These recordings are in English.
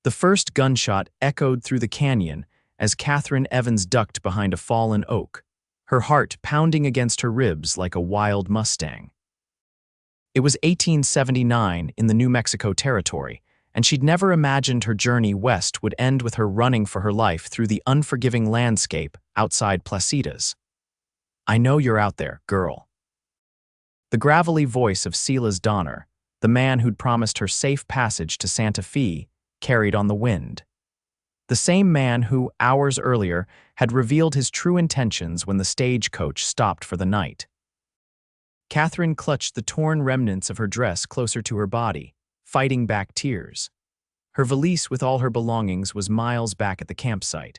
The first gunshot echoed through the canyon as Katherine Evans ducked behind a fallen oak, her heart pounding against her ribs like a wild Mustang. It was 1879 in the New Mexico Territory, and she'd never imagined her journey west would end with her running for her life through the unforgiving landscape outside Placitas. "I know you're out there, girl." The gravelly voice of Silas Donner, the man who'd promised her safe passage to Santa Fe, carried on the wind. The same man who, hours earlier, had revealed his true intentions when the stagecoach stopped for the night. Katherine clutched the torn remnants of her dress closer to her body, fighting back tears. Her valise with all her belongings was miles back at the campsite.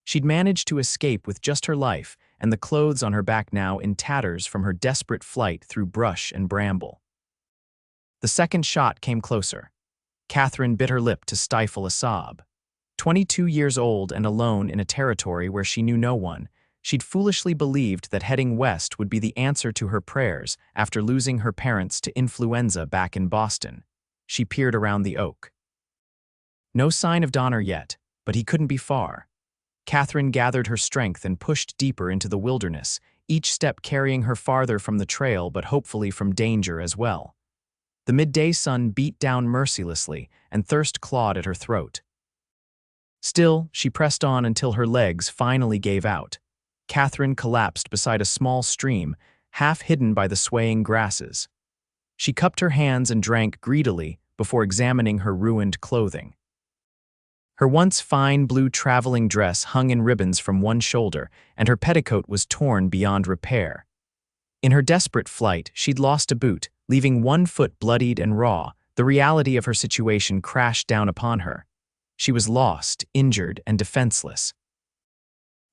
She'd managed to escape with just her life and the clothes on her back now in tatters from her desperate flight through brush and bramble. The second shot came closer. Katherine bit her lip to stifle a sob. 22 years old and alone in a territory where she knew no one, she'd foolishly believed that heading west would be the answer to her prayers after losing her parents to influenza back in Boston. She peered around the oak. No sign of Donner yet, but he couldn't be far. Katherine gathered her strength and pushed deeper into the wilderness, each step carrying her farther from the trail but hopefully from danger as well. The midday sun beat down mercilessly, and thirst clawed at her throat. Still, she pressed on until her legs finally gave out. Katherine collapsed beside a small stream, half hidden by the swaying grasses. She cupped her hands and drank greedily before examining her ruined clothing. Her once fine blue traveling dress hung in ribbons from one shoulder, and her petticoat was torn beyond repair. In her desperate flight, she'd lost a boot, leaving one foot bloodied and raw. The reality of her situation crashed down upon her. She was lost, injured, and defenseless.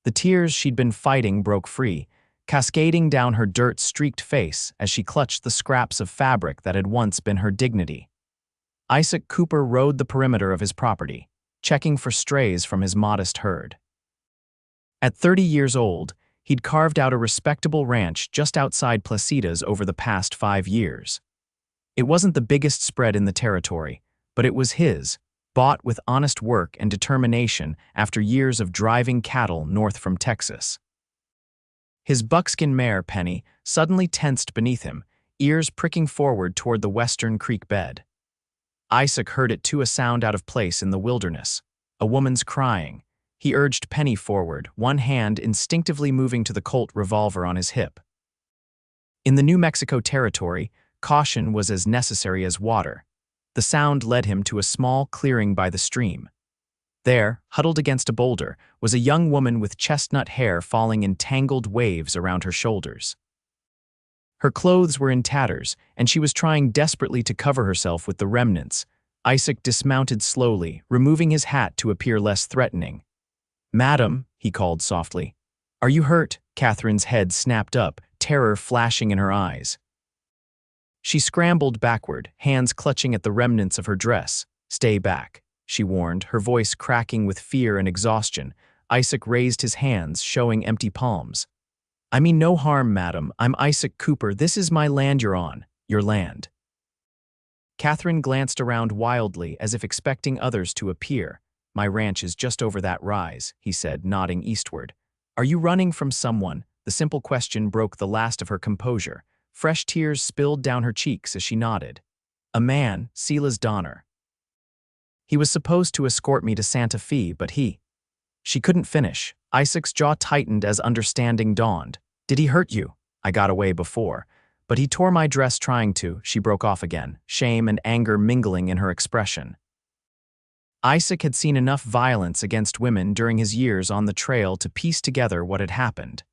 The tears she'd been fighting broke free, cascading down her dirt-streaked face as she clutched the scraps of fabric that had once been her dignity. Isaac Cooper rode the perimeter of his property, checking for strays from his modest herd. At 30 years old, he'd carved out a respectable ranch just outside Placitas over the past 5 years. It wasn't the biggest spread in the territory, but it was his, bought with honest work and determination after years of driving cattle north from Texas. His buckskin mare, Penny, suddenly tensed beneath him, ears pricking forward toward the western creek bed. Isaac heard it too, a sound out of place in the wilderness, a woman's crying. He urged Penny forward, one hand instinctively moving to the Colt revolver on his hip. In the New Mexico Territory, caution was as necessary as water. The sound led him to a small clearing by the stream. There, huddled against a boulder, was a young woman with chestnut hair falling in tangled waves around her shoulders. Her clothes were in tatters, and she was trying desperately to cover herself with the remnants. Isaac dismounted slowly, removing his hat to appear less threatening. "Madam," he called softly. "Are you hurt?" Katherine's head snapped up, terror flashing in her eyes. She scrambled backward, hands clutching at the remnants of her dress. "Stay back," she warned, her voice cracking with fear and exhaustion. Isaac raised his hands, showing empty palms. "I mean no harm, madam. I'm Isaac Cooper. This is my land you're on. Your land." Katherine glanced around wildly, as if expecting others to appear. "My ranch is just over that rise," he said, nodding eastward. "Are you running from someone?" The simple question broke the last of her composure. Fresh tears spilled down her cheeks as she nodded. "A man, Silas Donner. He was supposed to escort me to Santa Fe, but he—" She couldn't finish. Isaac's jaw tightened as understanding dawned. "Did he hurt you?" "I got away before. But he tore my dress trying to." She broke off again, shame and anger mingling in her expression. Isaac had seen enough violence against women during his years on the trail to piece together what had happened.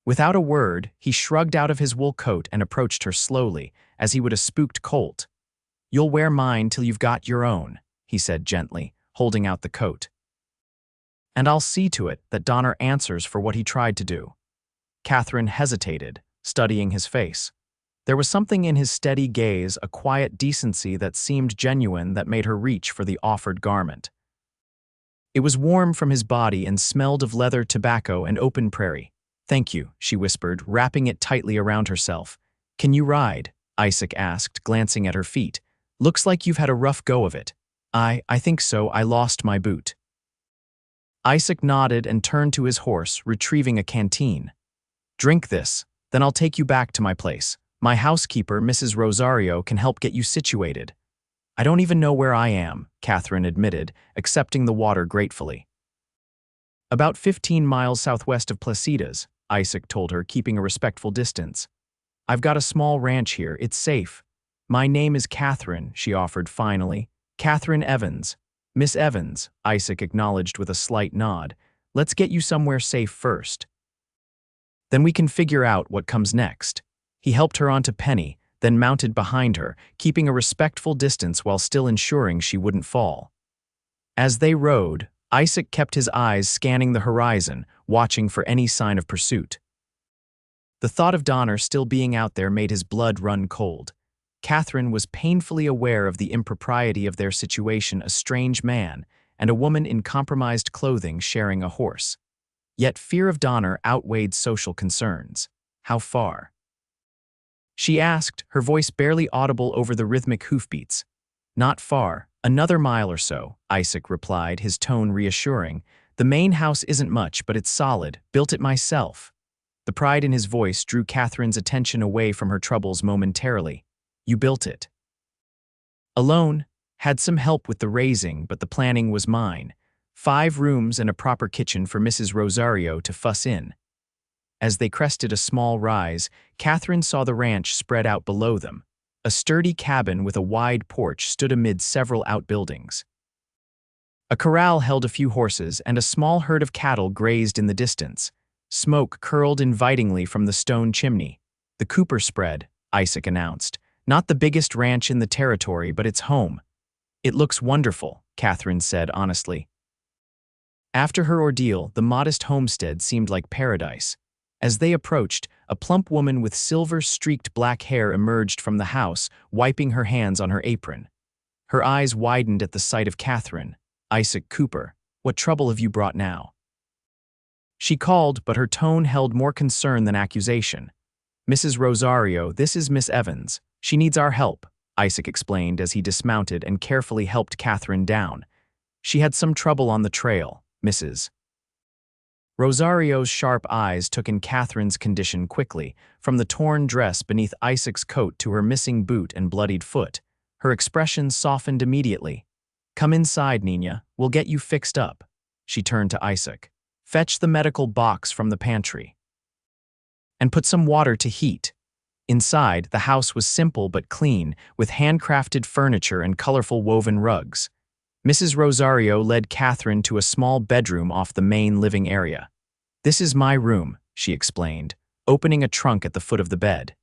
Without a word, he shrugged out of his wool coat and approached her slowly, as he would a spooked colt. "You'll wear mine till you've got your own," he said gently, holding out the coat. "And I'll see to it that Donner answers for what he tried to do." Katherine hesitated, studying his face. There was something in his steady gaze, a quiet decency that seemed genuine that made her reach for the offered garment. It was warm from his body and smelled of leather, tobacco, and open prairie. "Thank you," she whispered, wrapping it tightly around herself. "Can you ride?" Isaac asked, glancing at her feet. "Looks like you've had a rough go of it." I think so. I lost my boot. Isaac nodded and turned to his horse, retrieving a canteen. Drink this, then I'll take you back to my place. My housekeeper, Mrs. Rosario, can help get you situated. I don't even know where I am, Katherine admitted, accepting the water gratefully. About 15 miles southwest of Placitas, Isaac told her, keeping a respectful distance. I've got a small ranch here. It's safe. My name is Katherine, she offered finally. Katherine Evans. Miss Evans, Isaac acknowledged with a slight nod. Let's get you somewhere safe first. Then we can figure out what comes next. He helped her onto Penny, then mounted behind her, keeping a respectful distance while still ensuring she wouldn't fall. As they rode, Isaac kept his eyes scanning the horizon, watching for any sign of pursuit. The thought of Donner still being out there made his blood run cold. Katherine was painfully aware of the impropriety of their situation, a strange man and a woman in compromised clothing sharing a horse. Yet fear of Donner outweighed social concerns. How far? She asked, her voice barely audible over the rhythmic hoofbeats. Not far, another mile or so, Isaac replied, his tone reassuring. The main house isn't much, but it's solid. Built it myself. The pride in his voice drew Katherine's attention away from her troubles momentarily. You built it. Alone, had some help with the raising, but the planning was mine. 5 rooms and a proper kitchen for Mrs. Rosario to fuss in. As they crested a small rise, Katherine saw the ranch spread out below them. A sturdy cabin with a wide porch stood amid several outbuildings. A corral held a few horses, and a small herd of cattle grazed in the distance. Smoke curled invitingly from the stone chimney. The Cooper spread, Isaac announced. Not the biggest ranch in the territory, but it's home. It looks wonderful, Katherine said honestly. After her ordeal, the modest homestead seemed like paradise. As they approached, a plump woman with silver-streaked black hair emerged from the house, wiping her hands on her apron. Her eyes widened at the sight of Katherine. Isaac Cooper, what trouble have you brought now? She called, but her tone held more concern than accusation. Mrs. Rosario, this is Miss Evans. She needs our help, Isaac explained as he dismounted and carefully helped Katherine down. She had some trouble on the trail, Mrs. Rosario's sharp eyes took in Katherine's condition quickly, from the torn dress beneath Isaac's coat to her missing boot and bloodied foot. Her expression softened immediately. Come inside, Nina. We'll get you fixed up. She turned to Isaac. Fetch the medical box from the pantry. And put some water to heat. Inside, the house was simple but clean, with handcrafted furniture and colorful woven rugs. Mrs. Rosario led Katherine to a small bedroom off the main living area. This is my room, she explained, opening a trunk at the foot of the bed.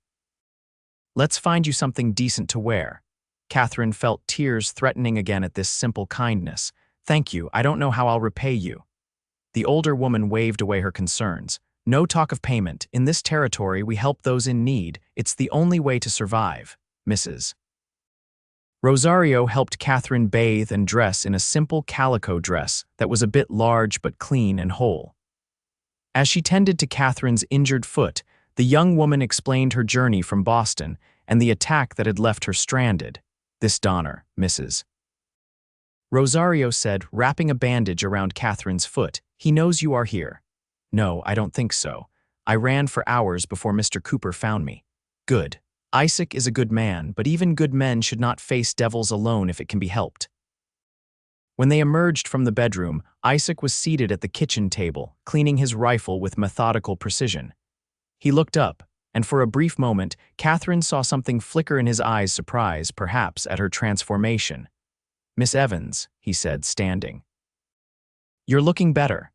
Let's find you something decent to wear. Katherine felt tears threatening again at this simple kindness. Thank you, I don't know how I'll repay you. The older woman waved away her concerns. No talk of payment. In this territory, we help those in need. It's the only way to survive, Mrs. Rosario helped Katherine bathe and dress in a simple calico dress that was a bit large but clean and whole. As she tended to Katherine's injured foot, the young woman explained her journey from Boston and the attack that had left her stranded. This Donner, Mrs. Rosario said, wrapping a bandage around Katherine's foot. He knows you are here. No, I don't think so. I ran for hours before Mr. Cooper found me. Good. Isaac is a good man, but even good men should not face devils alone if it can be helped. When they emerged from the bedroom, Isaac was seated at the kitchen table, cleaning his rifle with methodical precision. He looked up, and for a brief moment, Katherine saw something flicker in his eyes, surprise, perhaps, at her transformation. Miss Evans, he said, standing. You're looking better.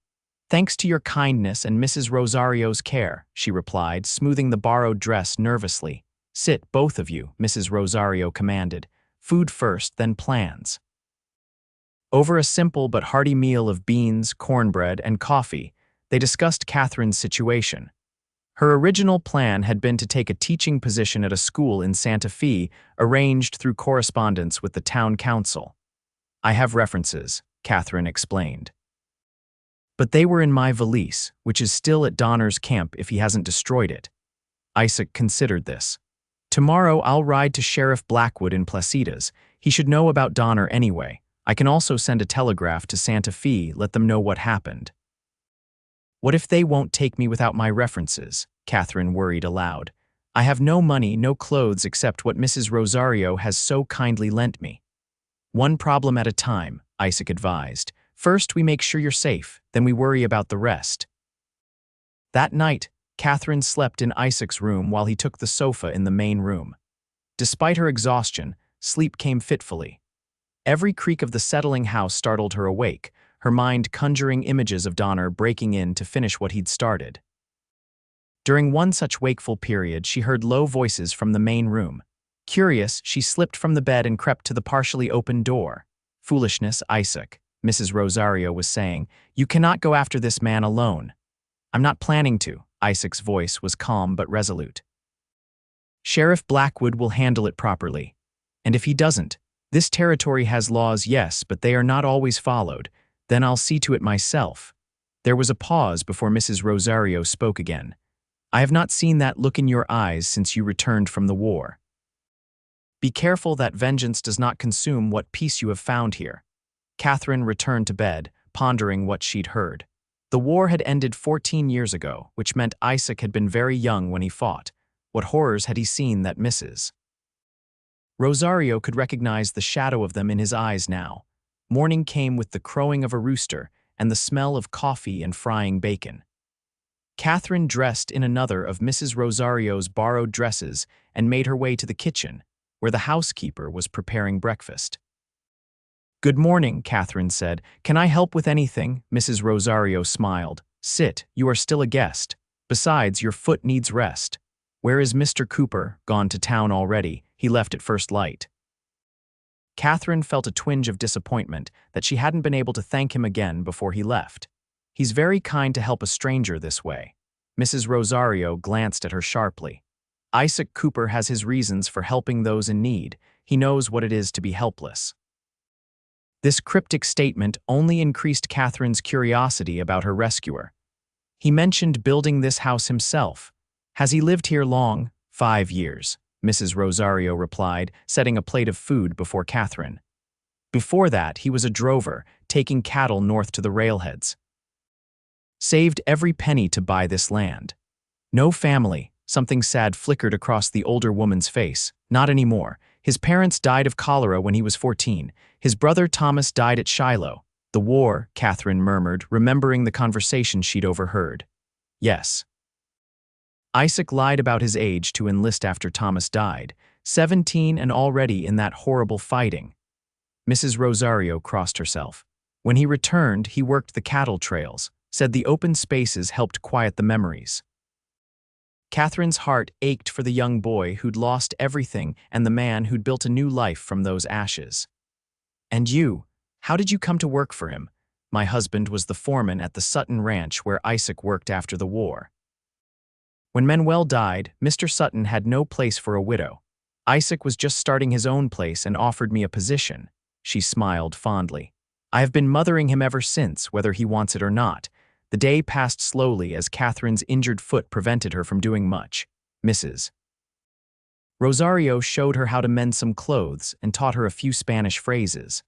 Thanks to your kindness and Mrs. Rosario's care, she replied, smoothing the borrowed dress nervously. Sit, both of you, Mrs. Rosario commanded. Food first, then plans. Over a simple but hearty meal of beans, cornbread, and coffee, they discussed Katherine's situation. Her original plan had been to take a teaching position at a school in Santa Fe, arranged through correspondence with the town council. I have references, Katherine explained. But they were in my valise, which is still at Donner's camp if he hasn't destroyed it. Isaac considered this. Tomorrow I'll ride to Sheriff Blackwood in Placitas. He should know about Donner anyway. I can also send a telegraph to Santa Fe, let them know what happened. What if they won't take me without my references? Katherine worried aloud. I have no money, no clothes except what Mrs. Rosario has so kindly lent me. One problem at a time, Isaac advised. First, we make sure you're safe, then we worry about the rest. That night, Katherine slept in Isaac's room while he took the sofa in the main room. Despite her exhaustion, sleep came fitfully. Every creak of the settling house startled her awake, her mind conjuring images of Donner breaking in to finish what he'd started. During one such wakeful period, she heard low voices from the main room. Curious, she slipped from the bed and crept to the partially open door. Foolishness, Isaac, Mrs. Rosario was saying. You cannot go after this man alone. I'm not planning to. Isaac's voice was calm but resolute. Sheriff Blackwood will handle it properly. And if he doesn't, this territory has laws, yes, but they are not always followed. Then I'll see to it myself. There was a pause before Mrs. Rosario spoke again. I have not seen that look in your eyes since you returned from the war. Be careful that vengeance does not consume what peace you have found here. Katherine returned to bed, pondering what she'd heard. The war had ended 14 years ago, which meant Isaac had been very young when he fought. What horrors had he seen that Mrs. Rosario could recognize the shadow of them in his eyes now. Morning came with the crowing of a rooster and the smell of coffee and frying bacon. Katherine dressed in another of Mrs. Rosario's borrowed dresses and made her way to the kitchen, where the housekeeper was preparing breakfast. Good morning, Katherine said. Can I help with anything? Mrs. Rosario smiled. Sit, you are still a guest. Besides, your foot needs rest. Where is Mr. Cooper? Gone to town already. He left at first light. Katherine felt a twinge of disappointment that she hadn't been able to thank him again before he left. He's very kind to help a stranger this way. Mrs. Rosario glanced at her sharply. Isaac Cooper has his reasons for helping those in need. He knows what it is to be helpless. This cryptic statement only increased Katherine's curiosity about her rescuer. He mentioned building this house himself. Has he lived here long? 5 years, Mrs. Rosario replied, setting a plate of food before Katherine. Before that, he was a drover, taking cattle north to the railheads. Saved every penny to buy this land. No family. Something sad flickered across the older woman's face. Not anymore. His parents died of cholera when he was 14. His brother Thomas died at Shiloh. The war, Katherine murmured, remembering the conversation she'd overheard. Yes. Isaac lied about his age to enlist after Thomas died. 17 and already in that horrible fighting. Mrs. Rosario crossed herself. When he returned, he worked the cattle trails, said the open spaces helped quiet the memories. Katherine's heart ached for the young boy who'd lost everything and the man who'd built a new life from those ashes. And you, how did you come to work for him? My husband was the foreman at the Sutton Ranch where Isaac worked after the war. When Manuel died, Mr. Sutton had no place for a widow. Isaac was just starting his own place and offered me a position. She smiled fondly. I have been mothering him ever since, whether he wants it or not. The day passed slowly as Katherine's injured foot prevented her from doing much. Mrs. Rosario showed her how to mend some clothes and taught her a few Spanish phrases.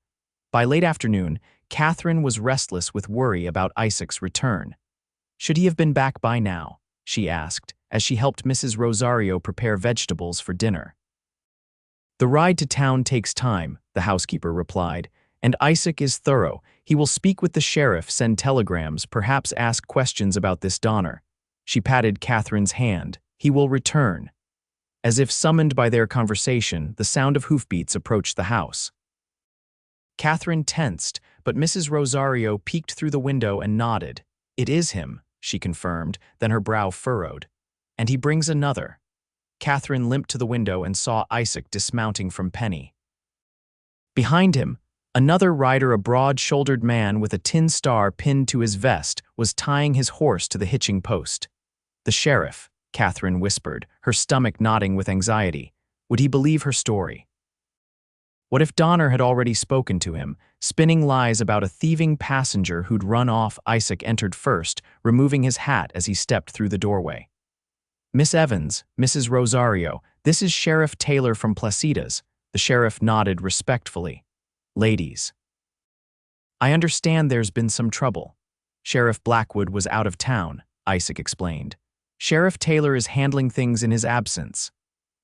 By late afternoon, Katherine was restless with worry about Isaac's return. Should he have been back by now? She asked, as she helped Mrs. Rosario prepare vegetables for dinner. The ride to town takes time, the housekeeper replied, and Isaac is thorough. He will speak with the sheriff, send telegrams, perhaps ask questions about this Donner. She patted Katherine's hand. He will return. As if summoned by their conversation, the sound of hoofbeats approached the house. Katherine tensed, but Mrs. Rosario peeked through the window and nodded. It is him, she confirmed, then her brow furrowed. And he brings another. Katherine limped to the window and saw Isaac dismounting from Penny. Behind him, another rider, a broad-shouldered man with a tin star pinned to his vest, was tying his horse to the hitching post. The sheriff, Katherine whispered, her stomach knotting with anxiety. Would he believe her story? What if Donner had already spoken to him, spinning lies about a thieving passenger who'd run off? Isaac entered first, removing his hat as he stepped through the doorway. Miss Evans, Mrs. Rosario, this is Sheriff Taylor from Placitas. The sheriff nodded respectfully. Ladies. I understand there's been some trouble. Sheriff Blackwood was out of town, Isaac explained. Sheriff Taylor is handling things in his absence.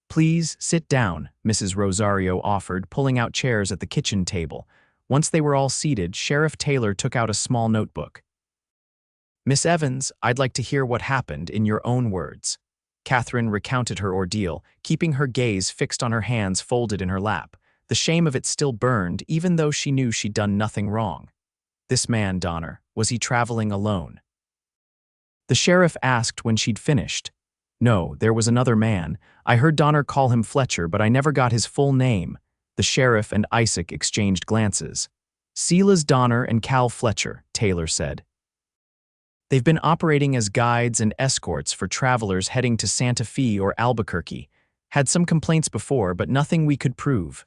Please sit down, Mrs. Rosario offered, pulling out chairs at the kitchen table. Once they were all seated, Sheriff Taylor took out a small notebook. Miss Evans, I'd like to hear what happened in your own words. Katherine recounted her ordeal, keeping her gaze fixed on her hands folded in her lap. The shame of it still burned, even though she knew she'd done nothing wrong. This man, Donner, was he traveling alone? The sheriff asked when she'd finished. No, there was another man. I heard Donner call him Fletcher, but I never got his full name. The sheriff and Isaac exchanged glances. Silas Donner and Cal Fletcher, Taylor said. They've been operating as guides and escorts for travelers heading to Santa Fe or Albuquerque. Had some complaints before, but nothing we could prove.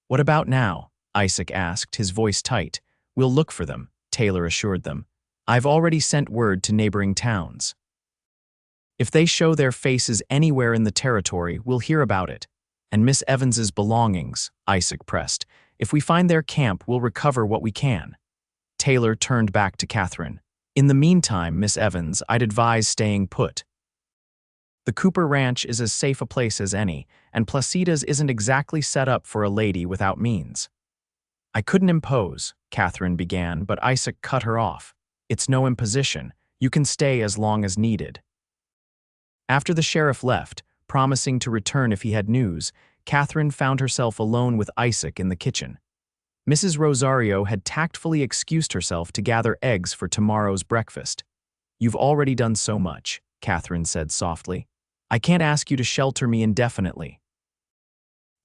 What about now? Isaac asked, his voice tight. We'll look for them, Taylor assured them. I've already sent word to neighboring towns. If they show their faces anywhere in the territory, we'll hear about it. And Miss Evans's belongings, Isaac pressed. If we find their camp, we'll recover what we can. Taylor turned back to Katherine. In the meantime, Miss Evans, I'd advise staying put. The Cooper Ranch is as safe a place as any, and Placida's isn't exactly set up for a lady without means. I couldn't impose, Katherine began, but Isaac cut her off. It's no imposition. You can stay as long as needed. After the sheriff left, promising to return if he had news, Katherine found herself alone with Isaac in the kitchen. Mrs. Rosario had tactfully excused herself to gather eggs for tomorrow's breakfast. You've already done so much, Katherine said softly. I can't ask you to shelter me indefinitely.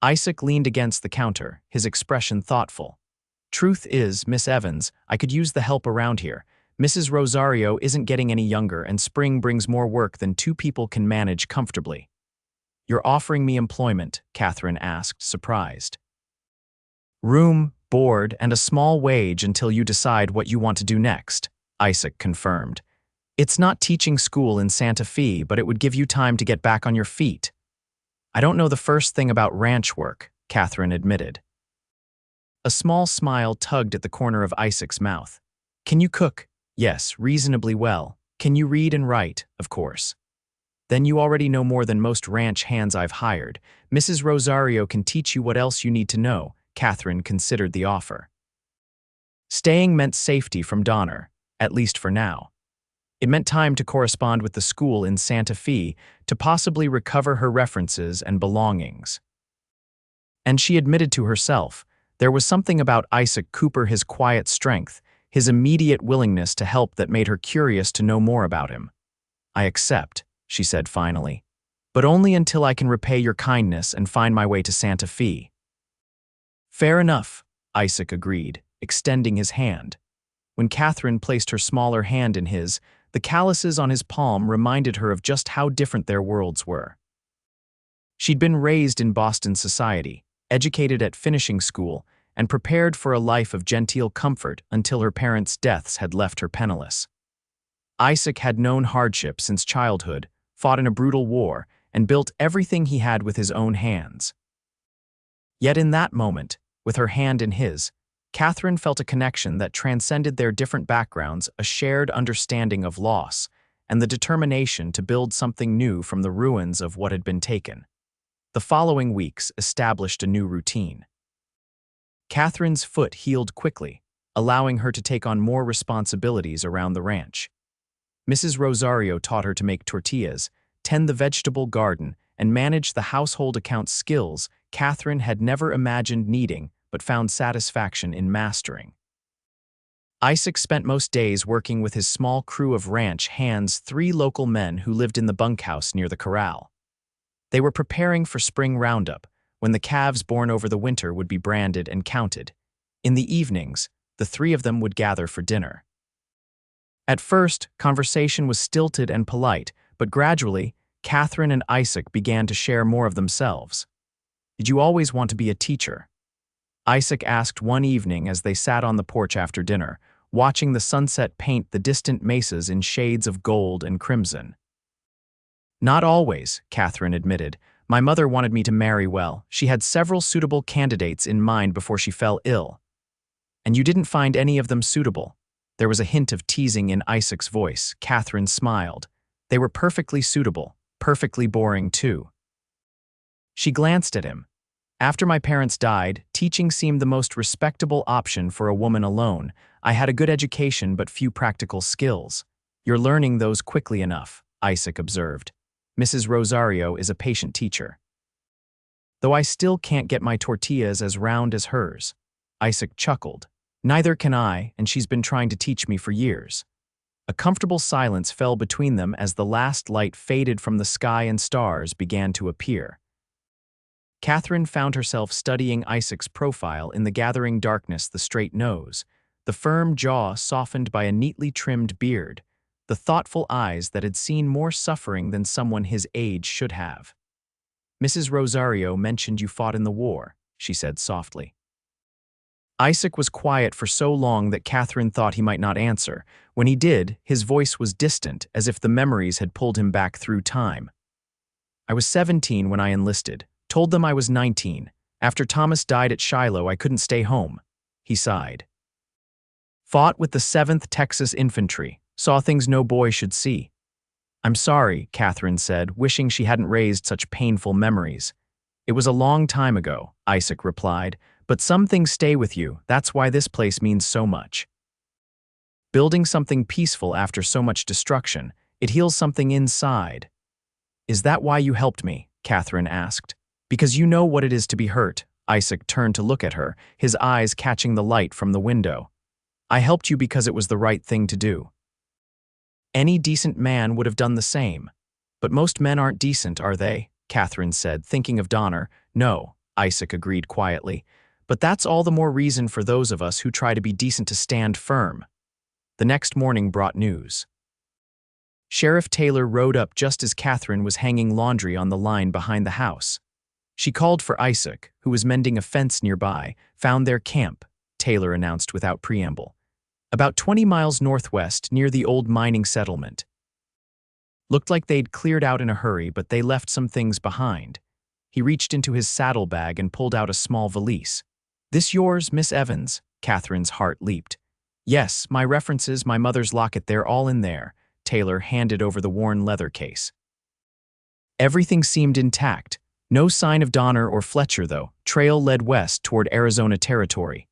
Isaac leaned against the counter, his expression thoughtful. Truth is, Miss Evans, I could use the help around here. Mrs. Rosario isn't getting any younger, and spring brings more work than two people can manage comfortably. You're offering me employment, Katherine asked, surprised. Room, board, and a small wage until you decide what you want to do next, Isaac confirmed. It's not teaching school in Santa Fe, but it would give you time to get back on your feet. I don't know the first thing about ranch work, Katherine admitted. A small smile tugged at the corner of Isaac's mouth. Can you cook? Yes, reasonably well. Can you read and write? Of course. Then you already know more than most ranch hands I've hired. Mrs. Rosario can teach you what else you need to know. Katherine considered the offer. Staying meant safety from Donner, at least for now. It meant time to correspond with the school in Santa Fe to possibly recover her references and belongings. And she admitted to herself, there was something about Isaac Cooper, his quiet strength, his immediate willingness to help that made her curious to know more about him. I accept, she said finally, but only until I can repay your kindness and find my way to Santa Fe. Fair enough, Isaac agreed, extending his hand. When Katherine placed her smaller hand in his, the calluses on his palm reminded her of just how different their worlds were. She'd been raised in Boston society, educated at finishing school, and prepared for a life of genteel comfort until her parents' deaths had left her penniless. Isaac had known hardship since childhood, fought in a brutal war, and built everything he had with his own hands. Yet in that moment, with her hand in his, Katherine felt a connection that transcended their different backgrounds, a shared understanding of loss, and the determination to build something new from the ruins of what had been taken. The following weeks established a new routine. Katherine's foot healed quickly, allowing her to take on more responsibilities around the ranch. Mrs. Rosario taught her to make tortillas, tend the vegetable garden, and manage the household account, skills Katherine had never imagined needing but found satisfaction in mastering. Isaac spent most days working with his small crew of ranch hands, 3 local men who lived in the bunkhouse near the corral. They were preparing for spring roundup, when the calves born over the winter would be branded and counted. In the evenings, the 3 of them would gather for dinner. At first, conversation was stilted and polite, but gradually, Katherine and Isaac began to share more of themselves. Did you always want to be a teacher? Isaac asked one evening as they sat on the porch after dinner, watching the sunset paint the distant mesas in shades of gold and crimson. Not always, Katherine admitted. My mother wanted me to marry well. She had several suitable candidates in mind before she fell ill. And you didn't find any of them suitable. There was a hint of teasing in Isaac's voice. Katherine smiled. They were perfectly suitable, perfectly boring too. She glanced at him. After my parents died, teaching seemed the most respectable option for a woman alone. I had a good education but few practical skills. You're learning those quickly enough, Isaac observed. Mrs. Rosario is a patient teacher. Though I still can't get my tortillas as round as hers. Isaac chuckled. Neither can I, and she's been trying to teach me for years. A comfortable silence fell between them as the last light faded from the sky and stars began to appear. Katherine found herself studying Isaac's profile in the gathering darkness: the straight nose, the firm jaw softened by a neatly trimmed beard, the thoughtful eyes that had seen more suffering than someone his age should have. Mrs. Rosario mentioned you fought in the war, she said softly. Isaac was quiet for so long that Katherine thought he might not answer. When he did, his voice was distant, as if the memories had pulled him back through time. I was 17 when I enlisted. Told them I was 19. After Thomas died at Shiloh, I couldn't stay home. He sighed. Fought with the 7th Texas Infantry. Saw things no boy should see. I'm sorry, Katherine said, wishing she hadn't raised such painful memories. It was a long time ago, Isaac replied, but some things stay with you. That's why this place means so much. Building something peaceful after so much destruction, it heals something inside. Is that why you helped me? Katherine asked. Because you know what it is to be hurt. Isaac turned to look at her, his eyes catching the light from the window. I helped you because it was the right thing to do. Any decent man would have done the same. But most men aren't decent, are they? Katherine said, thinking of Donner. No, Isaac agreed quietly. But that's all the more reason for those of us who try to be decent to stand firm. The next morning brought news. Sheriff Taylor rode up just as Katherine was hanging laundry on the line behind the house. She called for Isaac, who was mending a fence nearby. Found their camp, Taylor announced without preamble. About 20 miles northwest, near the old mining settlement. Looked like they'd cleared out in a hurry, but they left some things behind. He reached into his saddlebag and pulled out a small valise. This yours, Miss Evans? Katherine's heart leaped. Yes, my references, my mother's locket, they're all in there. Taylor handed over the worn leather case. Everything seemed intact. No sign of Donner or Fletcher, though. Trail led west toward Arizona territory.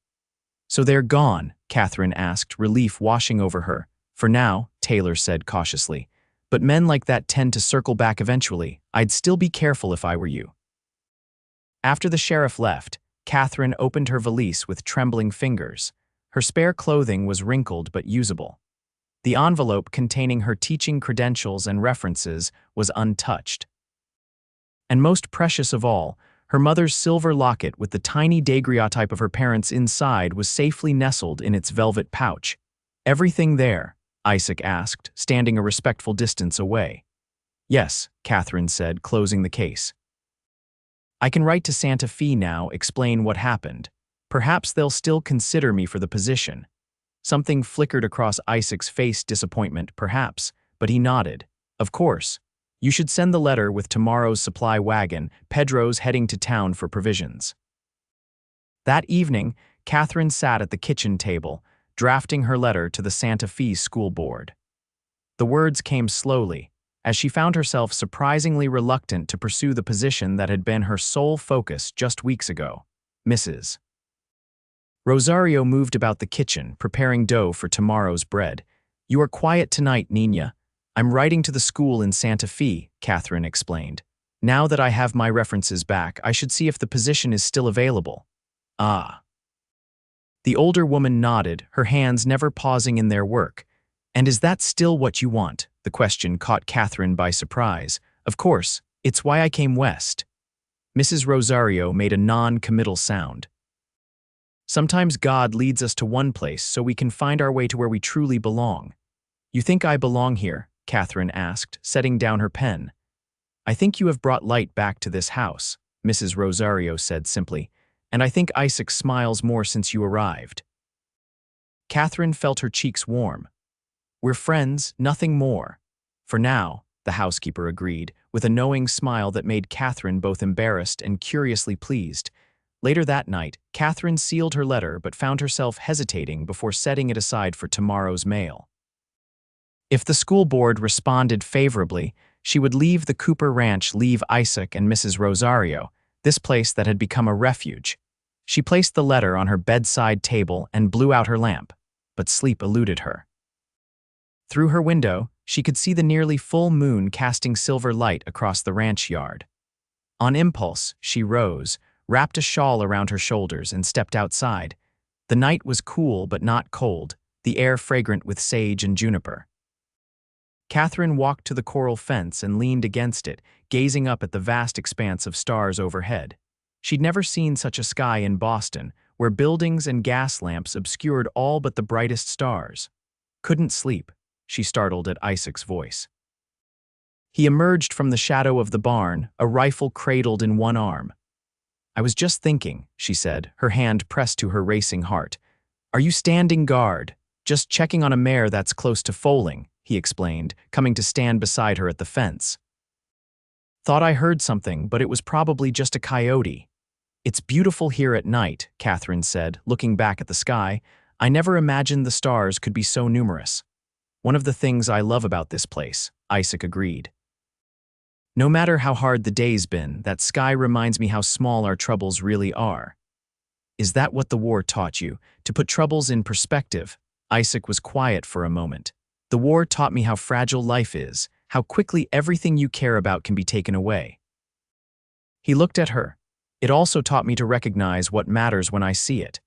So they're gone? Katherine asked, relief washing over her. For now, Taylor said cautiously. But men like that tend to circle back eventually. I'd still be careful if I were you. After the sheriff left, Katherine opened her valise with trembling fingers. Her spare clothing was wrinkled but usable. The envelope containing her teaching credentials and references was untouched. And most precious of all, her mother's silver locket with the tiny daguerreotype of her parents inside was safely nestled in its velvet pouch. Everything there? Isaac asked, standing a respectful distance away. Yes, Katherine said, closing the case. I can write to Santa Fe now, explain what happened. Perhaps they'll still consider me for the position. Something flickered across Isaac's face, disappointment, perhaps, but he nodded. Of course. You should send the letter with tomorrow's supply wagon. Pedro's heading to town for provisions. That evening, Katherine sat at the kitchen table, drafting her letter to the Santa Fe school board. The words came slowly, as she found herself surprisingly reluctant to pursue the position that had been her sole focus just weeks ago. Mrs. Rosario moved about the kitchen, preparing dough for tomorrow's bread. You are quiet tonight, Nina. I'm writing to the school in Santa Fe, Katherine explained. Now that I have my references back, I should see if the position is still available. Ah. The older woman nodded, her hands never pausing in their work. And is that still what you want? The question caught Katherine by surprise. Of course, it's why I came west. Mrs. Rosario made a non-committal sound. Sometimes God leads us to one place so we can find our way to where we truly belong. You think I belong here? Katherine asked, setting down her pen. I think you have brought light back to this house, Mrs. Rosario said simply, and I think Isaac smiles more since you arrived. Katherine felt her cheeks warm. We're friends, nothing more. For now, the housekeeper agreed, with a knowing smile that made Katherine both embarrassed and curiously pleased. Later that night, Katherine sealed her letter but found herself hesitating before setting it aside for tomorrow's mail. If the school board responded favorably, she would leave the Cooper Ranch, leave Isaac and Mrs. Rosario, this place that had become a refuge. She placed the letter on her bedside table and blew out her lamp, but sleep eluded her. Through her window, she could see the nearly full moon casting silver light across the ranch yard. On impulse, she rose, wrapped a shawl around her shoulders, and stepped outside. The night was cool but not cold, the air fragrant with sage and juniper. Katherine walked to the coral fence and leaned against it, gazing up at the vast expanse of stars overhead. She'd never seen such a sky in Boston, where buildings and gas lamps obscured all but the brightest stars. Couldn't sleep, she startled at Isaac's voice. He emerged from the shadow of the barn, a rifle cradled in one arm. "I was just thinking," she said, her hand pressed to her racing heart. "Are you standing guard? Just checking on a mare that's close to foaling," he explained, coming to stand beside her at the fence. "Thought I heard something, but it was probably just a coyote." "It's beautiful here at night," Katherine said, looking back at the sky. "I never imagined the stars could be so numerous." "One of the things I love about this place," Isaac agreed. "No matter how hard the day's been, that sky reminds me how small our troubles really are." "Is that what the war taught you, to put troubles in perspective?" Isaac was quiet for a moment. "The war taught me how fragile life is, how quickly everything you care about can be taken away." He looked at her. "It also taught me to recognize what matters when I see it."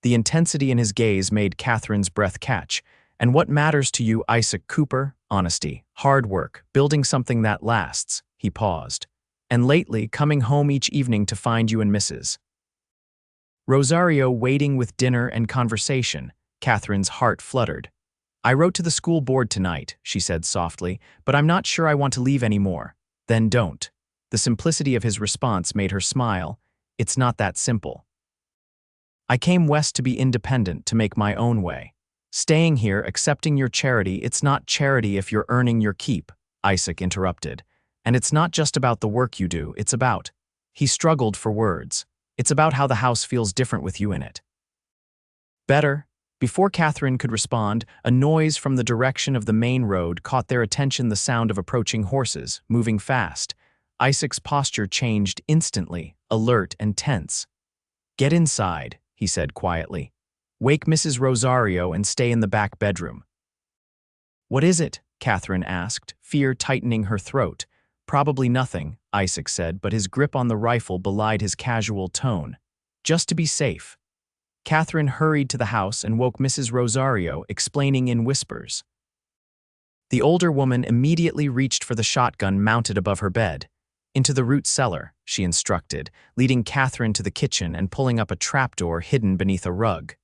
The intensity in his gaze made Katherine's breath catch. "And what matters to you, Isaac Cooper?" "Honesty, hard work, building something that lasts." He paused. "And lately, coming home each evening to find you and Mrs. Rosario waiting with dinner and conversation." Katherine's heart fluttered. "I wrote to the school board tonight," she said softly, "but I'm not sure I want to leave anymore." "Then don't." The simplicity of his response made her smile. "It's not that simple. I came west to be independent, to make my own way. Staying here, accepting your charity, it's not charity if you're earning your keep," Isaac interrupted. "And it's not just about the work you do, it's about—" He struggled for words. "It's about how the house feels different with you in it." "Better." Before Katherine could respond, a noise from the direction of the main road caught their attention, the sound of approaching horses, moving fast. Isaac's posture changed instantly, alert and tense. "Get inside," he said quietly. "Wake Mrs. Rosario and stay in the back bedroom." "What is it?" Katherine asked, fear tightening her throat. "Probably nothing," Isaac said, but his grip on the rifle belied his casual tone. "Just to be safe." Katherine hurried to the house and woke Mrs. Rosario, explaining in whispers. The older woman immediately reached for the shotgun mounted above her bed. "Into the root cellar," she instructed, leading Katherine to the kitchen and pulling up a trapdoor hidden beneath a rug.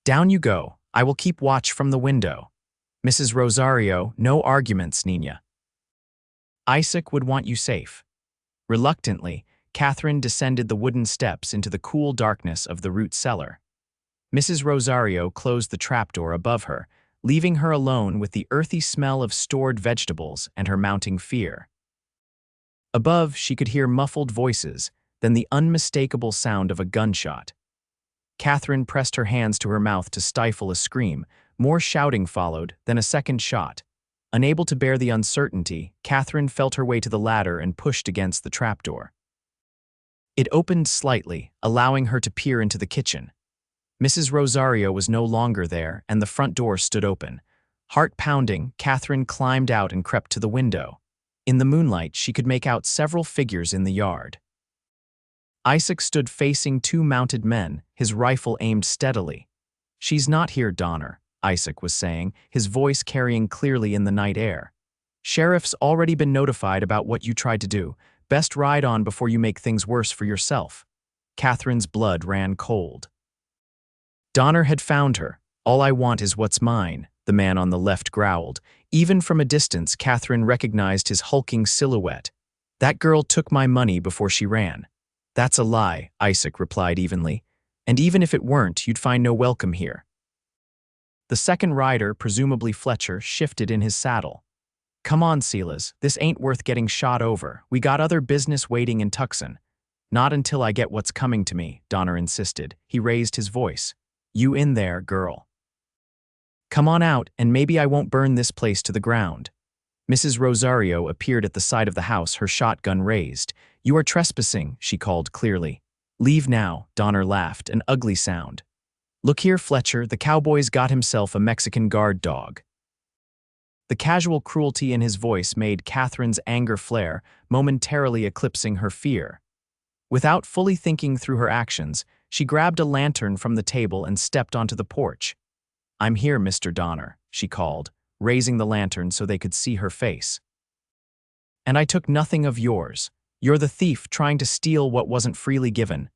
"Down you go. I will keep watch from the window. Mrs. Rosario, no arguments, Nina. Isaac would want you safe." Reluctantly, Katherine descended the wooden steps into the cool darkness of the root cellar. Mrs. Rosario closed the trapdoor above her, leaving her alone with the earthy smell of stored vegetables and her mounting fear. Above, she could hear muffled voices, then the unmistakable sound of a gunshot. Katherine pressed her hands to her mouth to stifle a scream. More shouting followed, then a second shot. Unable to bear the uncertainty, Katherine felt her way to the ladder and pushed against the trapdoor. It opened slightly, allowing her to peer into the kitchen. Mrs. Rosario was no longer there, and the front door stood open. Heart pounding, Katherine climbed out and crept to the window. In the moonlight, she could make out several figures in the yard. Isaac stood facing two mounted men, his rifle aimed steadily. "She's not here, Donner," Isaac was saying, his voice carrying clearly in the night air. "Sheriff's already been notified about what you tried to do. Best ride on before you make things worse for yourself." Katherine's blood ran cold. Donner had found her. "All I want is what's mine," the man on the left growled. Even from a distance, Katherine recognized his hulking silhouette. "That girl took my money before she ran." "That's a lie," Isaac replied evenly. "And even if it weren't, you'd find no welcome here." The second rider, presumably Fletcher, shifted in his saddle. "Come on, Silas, this ain't worth getting shot over. We got other business waiting in Tucson." Not until I get what's coming to me, Donner insisted. He raised his voice. You in there, girl. Come on out, and maybe I won't burn this place to the ground. Mrs. Rosario appeared at the side of the house, her shotgun raised. You are trespassing, she called clearly. Leave now, Donner laughed, an ugly sound. Look here, Fletcher, the cowboy's got himself a Mexican guard dog. The casual cruelty in his voice made Catherine's anger flare, momentarily eclipsing her fear. Without fully thinking through her actions, she grabbed a lantern from the table and stepped onto the porch. I'm here, Mr. Donner, she called, raising the lantern so they could see her face. And I took nothing of yours. You're the thief trying to steal what wasn't freely given.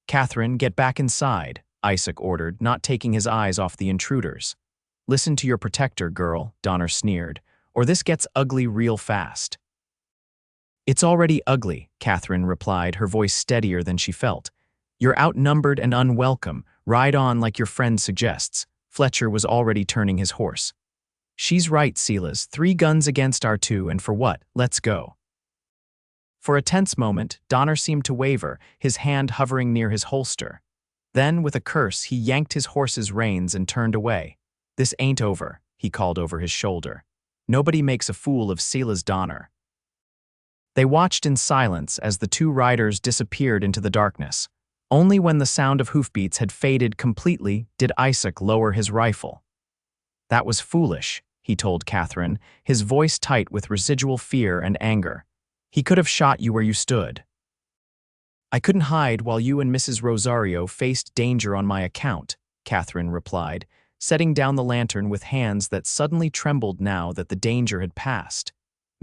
Katherine, get back inside, Isaac ordered, not taking his eyes off the intruders. Listen to your protector, girl, Donner sneered, or this gets ugly real fast. It's already ugly, Katherine replied, her voice steadier than she felt. You're outnumbered and unwelcome. Ride on like your friend suggests. Fletcher was already turning his horse. She's right, Silas. 3 guns against our 2, and for what? Let's go. For a tense moment, Donner seemed to waver, his hand hovering near his holster. Then, with a curse, he yanked his horse's reins and turned away. This ain't over, he called over his shoulder. Nobody makes a fool of Silas Donner. They watched in silence as the 2 riders disappeared into the darkness. Only when the sound of hoofbeats had faded completely did Isaac lower his rifle. That was foolish, he told Katherine, his voice tight with residual fear and anger. He could have shot you where you stood. I couldn't hide while you and Mrs. Rosario faced danger on my account, Katherine replied, setting down the lantern with hands that suddenly trembled now that the danger had passed.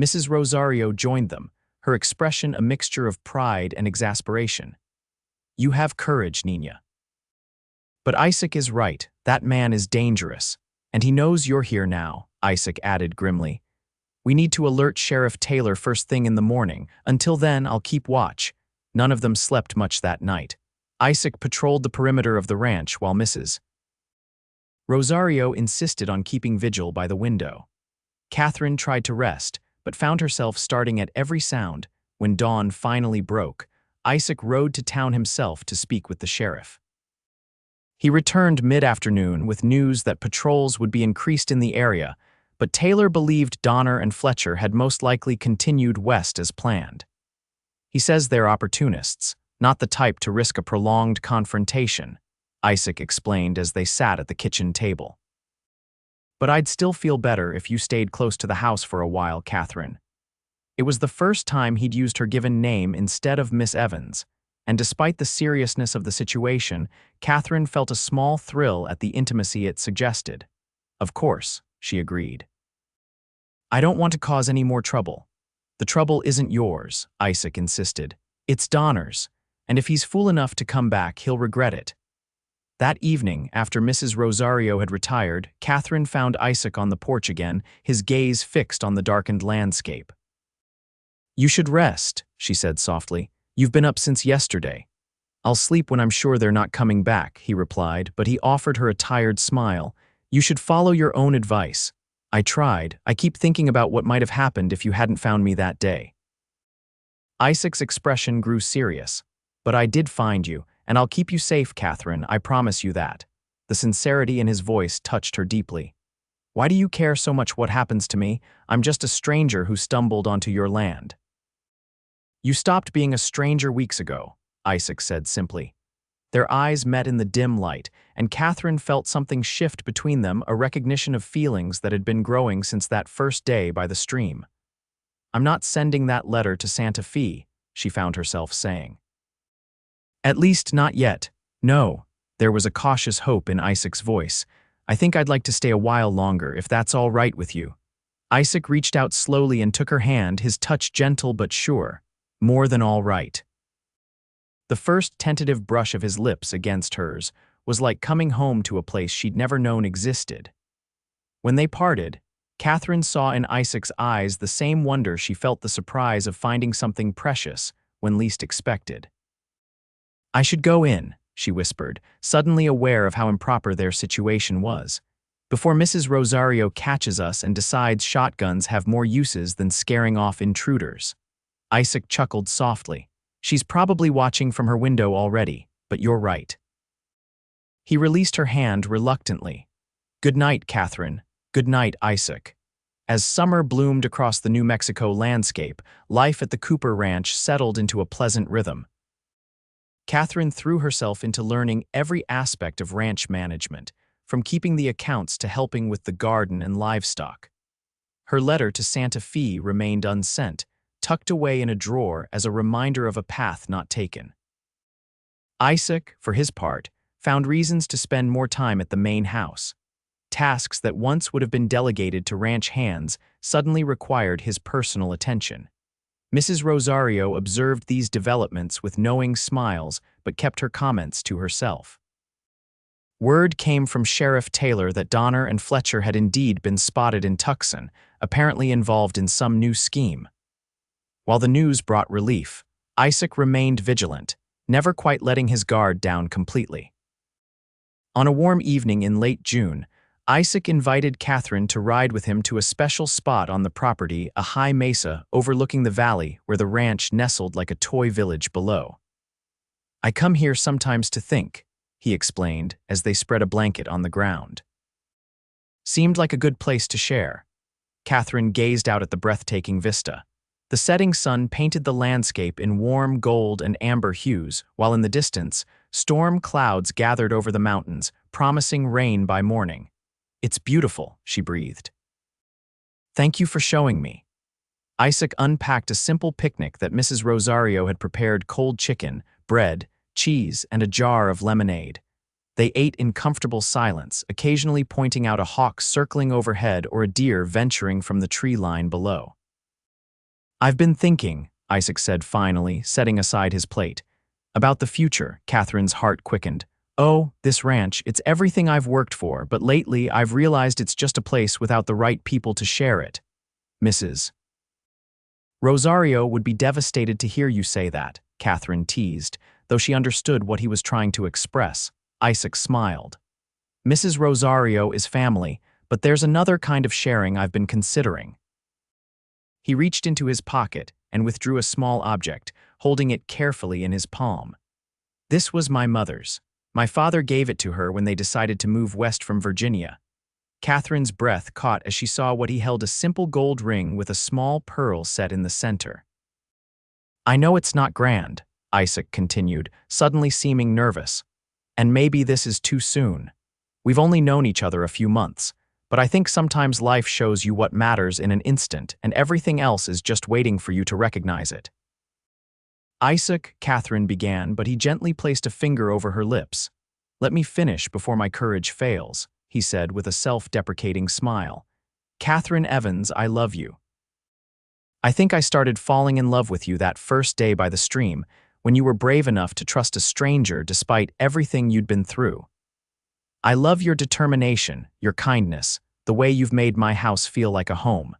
Mrs. Rosario joined them, her expression a mixture of pride and exasperation. You have courage, Nina. But Isaac is right, that man is dangerous, and he knows you're here now, Isaac added grimly. We need to alert Sheriff Taylor first thing in the morning. Until then, I'll keep watch. None of them slept much that night. Isaac patrolled the perimeter of the ranch while Mrs. Rosario insisted on keeping vigil by the window. Katherine tried to rest, but found herself starting at every sound. When dawn finally broke, Isaac rode to town himself to speak with the sheriff. He returned mid-afternoon with news that patrols would be increased in the area, but Taylor believed Donner and Fletcher had most likely continued west as planned. He says they're opportunists, not the type to risk a prolonged confrontation, Isaac explained as they sat at the kitchen table. But I'd still feel better if you stayed close to the house for a while, Katherine. It was the first time he'd used her given name instead of Miss Evans, and despite the seriousness of the situation, Katherine felt a small thrill at the intimacy it suggested. Of course, she agreed. I don't want to cause any more trouble. The trouble isn't yours, Isaac insisted. It's Donner's, and if he's fool enough to come back, he'll regret it. That evening, after Mrs. Rosario had retired, Katherine found Isaac on the porch again, his gaze fixed on the darkened landscape. You should rest, she said softly. You've been up since yesterday. I'll sleep when I'm sure they're not coming back, he replied, but he offered her a tired smile. You should follow your own advice. I tried. I keep thinking about what might have happened if you hadn't found me that day. Isaac's expression grew serious. But I did find you, and I'll keep you safe, Katherine, I promise you that. The sincerity in his voice touched her deeply. Why do you care so much what happens to me? I'm just a stranger who stumbled onto your land. You stopped being a stranger weeks ago, Isaac said simply. Their eyes met in the dim light, and Katherine felt something shift between them, a recognition of feelings that had been growing since that first day by the stream. I'm not sending that letter to Santa Fe, she found herself saying. At least not yet. No, there was a cautious hope in Isaac's voice. I think I'd like to stay a while longer, if that's all right with you. Isaac reached out slowly and took her hand, his touch gentle but sure. More than all right. The first tentative brush of his lips against hers was like coming home to a place she'd never known existed. When they parted, Katherine saw in Isaac's eyes the same wonder she felt the surprise of finding something precious when least expected. I should go in, she whispered, suddenly aware of how improper their situation was. Before Mrs. Rosario catches us and decides shotguns have more uses than scaring off intruders. Isaac chuckled softly. She's probably watching from her window already, but you're right." He released her hand reluctantly. "Good night, Catherine. Good night, Isaac." As summer bloomed across the New Mexico landscape, life at the Cooper Ranch settled into a pleasant rhythm. Catherine threw herself into learning every aspect of ranch management, from keeping the accounts to helping with the garden and livestock. Her letter to Santa Fe remained unsent, tucked away in a drawer as a reminder of a path not taken. Isaac, for his part, found reasons to spend more time at the main house. Tasks that once would have been delegated to ranch hands suddenly required his personal attention. Mrs. Rosario observed these developments with knowing smiles but kept her comments to herself. Word came from Sheriff Taylor that Donner and Fletcher had indeed been spotted in Tucson, apparently involved in some new scheme. While the news brought relief, Isaac remained vigilant, never quite letting his guard down completely. On a warm evening in late June, Isaac invited Catherine to ride with him to a special spot on the property, a high mesa overlooking the valley where the ranch nestled like a toy village below. "I come here sometimes to think," he explained as they spread a blanket on the ground. Seemed like a good place to share. Catherine gazed out at the breathtaking vista. The setting sun painted the landscape in warm gold and amber hues, while in the distance, storm clouds gathered over the mountains, promising rain by morning. "It's beautiful," she breathed. "Thank you for showing me." Isaac unpacked a simple picnic that Mrs. Rosario had prepared: cold chicken, bread, cheese, and a jar of lemonade. They ate in comfortable silence, occasionally pointing out a hawk circling overhead or a deer venturing from the tree line below. "I've been thinking," Isaac said finally, setting aside his plate. "About the future." Catherine's heart quickened. "Oh, this ranch, it's everything I've worked for, but lately I've realized it's just a place without the right people to share it." Mrs. Rosario would be devastated to hear you say that, Catherine teased, though she understood what he was trying to express. Isaac smiled. "Mrs. Rosario is family, but there's another kind of sharing I've been considering." He reached into his pocket and withdrew a small object, holding it carefully in his palm. "This was my mother's. My father gave it to her when they decided to move west from Virginia." Catherine's breath caught as she saw what he held: a simple gold ring with a small pearl set in the center. "I know it's not grand," Isaac continued, suddenly seeming nervous. "And maybe this is too soon. We've only known each other a few months, but I think sometimes life shows you what matters in an instant and everything else is just waiting for you to recognize it." "Isaac," Catherine began, but he gently placed a finger over her lips. "Let me finish before my courage fails," he said with a self-deprecating smile. "Katherine Evans, I love you. I think I started falling in love with you that first day by the stream, when you were brave enough to trust a stranger despite everything you'd been through. I love your determination, your kindness, the way you've made my house feel like a home.